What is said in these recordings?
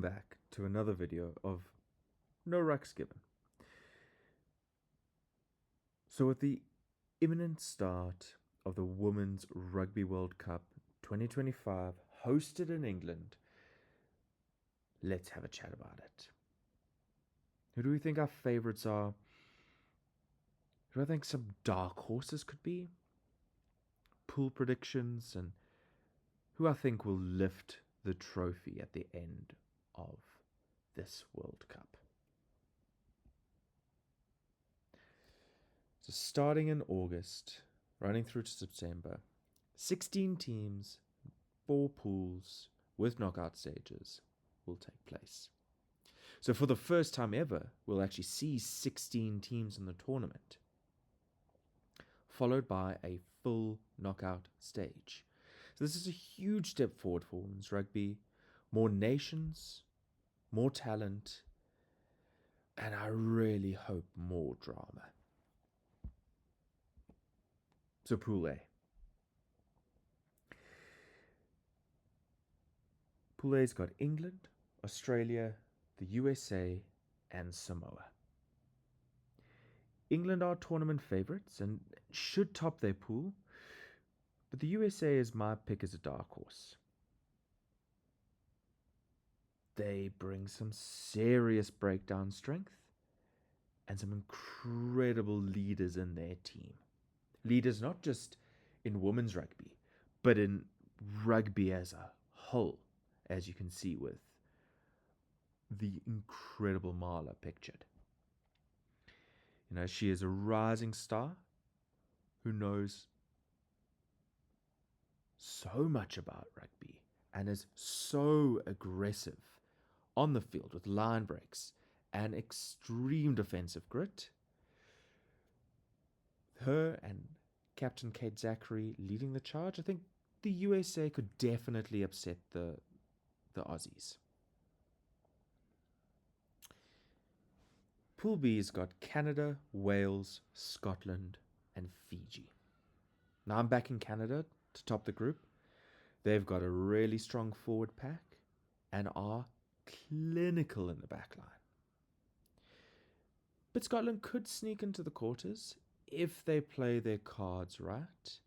Back to another video of No Rucks Given. So with the imminent start of the Women's Rugby World Cup 2025 hosted in England, let's have a chat about it. Who do we think our favourites are? Who do I think some dark horses could be? Pool predictions, and who I think will lift the trophy at the end of this World Cup. So starting in August, running through to September, 16 teams, 4 pools with knockout stages will take place. So for the first time ever, we'll actually see 16 teams in the tournament, followed by a full knockout stage. So this is a huge step forward for women's rugby. More nations, more talent, and I really hope more drama. So Pool A. Pool A's got England, Australia, the USA, and Samoa. England are tournament favourites and should top their pool, but the USA is my pick as a dark horse. They bring some serious breakdown strength and some incredible leaders in their team. Leaders not just in women's rugby, but in rugby as a whole, as you can see with the incredible Marla pictured. You know, she is a rising star who knows so much about rugby and is so aggressive on the field with line breaks and extreme defensive grit. Her and Captain Kate Zackary leading the charge, I think the USA could definitely upset the Aussies. Pool B's got Canada, Wales, Scotland, and Fiji. Now I'm backing Canada to top the group. They've got a really strong forward pack and are clinical in the back line. But Scotland could sneak into the quarters if they play their cards right.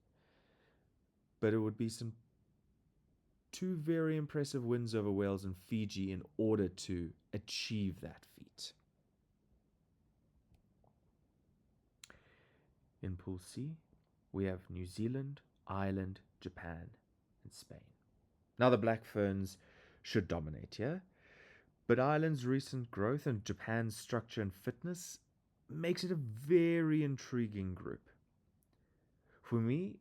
But it would be some 2 very impressive wins over Wales and Fiji in order to achieve that feat. In Pool C, we have New Zealand, Ireland, Japan, and Spain. Now the Black Ferns should dominate here, but Ireland's recent growth and Japan's structure and fitness makes it a very intriguing group. For me,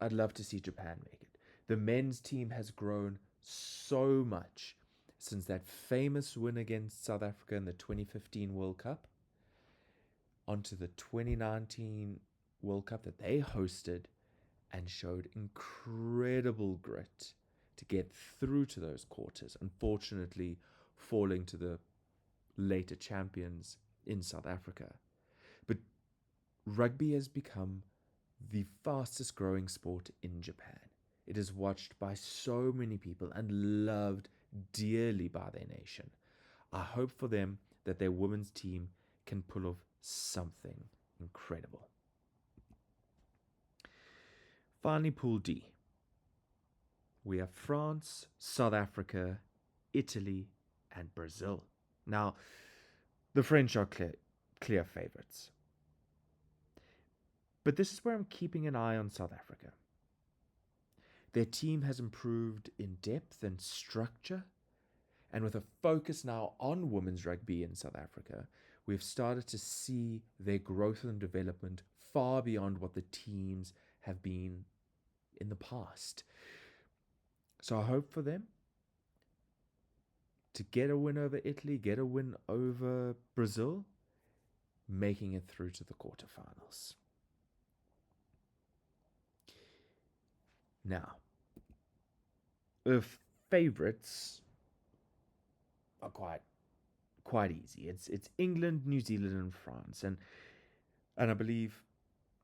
I'd love to see Japan make it. The men's team has grown so much since that famous win against South Africa in the 2015 World Cup onto the 2019 World Cup that they hosted and showed incredible grit to get through to those quarters, unfortunately falling to the later champions in South Africa. But rugby has become the fastest growing sport in Japan. It is watched by so many people and loved dearly by their nation. I hope for them that their women's team can pull off something incredible. Finally, Pool D. We have France, South Africa, Italy, and Brazil. Now, the French are clear favourites. But this is where I'm keeping an eye on South Africa. Their team has improved in depth and structure, and with a focus now on women's rugby in South Africa, we've started to see their growth and development far beyond what the teams have been in the past. So I hope for them to get a win over Italy, get a win over Brazil, making it through to the quarterfinals. Now, the favourites are quite easy. It's England, New Zealand, and France, and I believe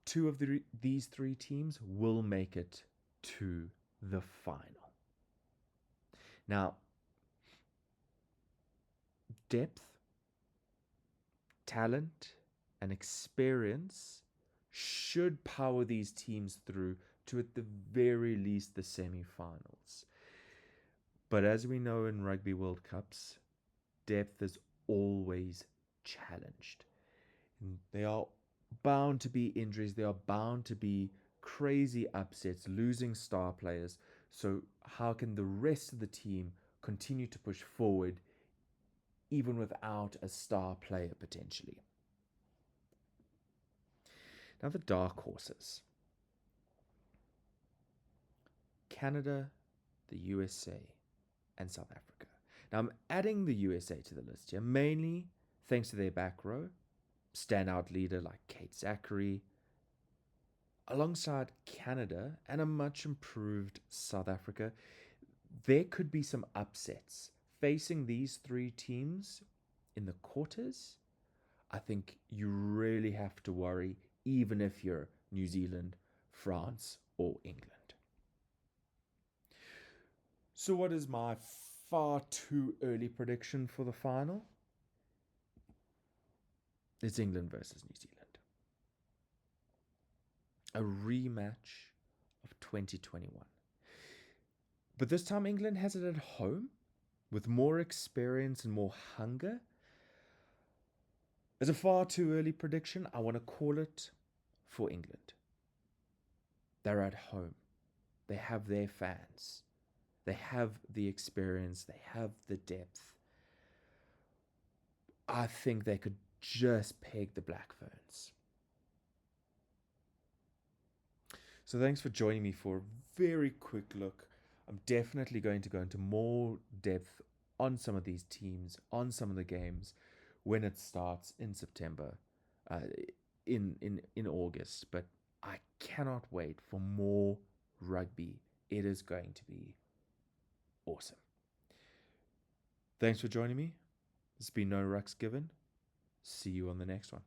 2 of these 3 teams will make it to the final. Now, depth, talent, and experience should power these teams through to, at the very least, the semi-finals. But as we know in Rugby World Cups, depth is always challenged. And there are bound to be injuries. There are bound to be crazy upsets, losing star players. So how can the rest of the team continue to push forward even without a star player potentially? Now the dark horses. Canada, the USA, and South Africa. Now I'm adding the USA to the list here, mainly thanks to their back row, standout leader like Kate Zackary, alongside Canada and a much improved South Africa. There could be some upsets facing these three teams in the quarters. I think you really have to worry, even if you're New Zealand, France, or England. So what is my far too early prediction for the final? It's England versus New Zealand. A rematch of 2021. But this time England has it at home with more experience and more hunger. As a far too early prediction, I want to call it for England. They're at home. They have their fans. They have the experience. They have the depth. I think they could just peg the Black Ferns. So thanks for joining me for a very quick look. I'm definitely going to go into more depth on some of these teams, on some of the games, when it starts in September, in August. But I cannot wait for more rugby. It is going to be awesome. Thanks for joining me. This has been No Rucks Given. See you on the next one.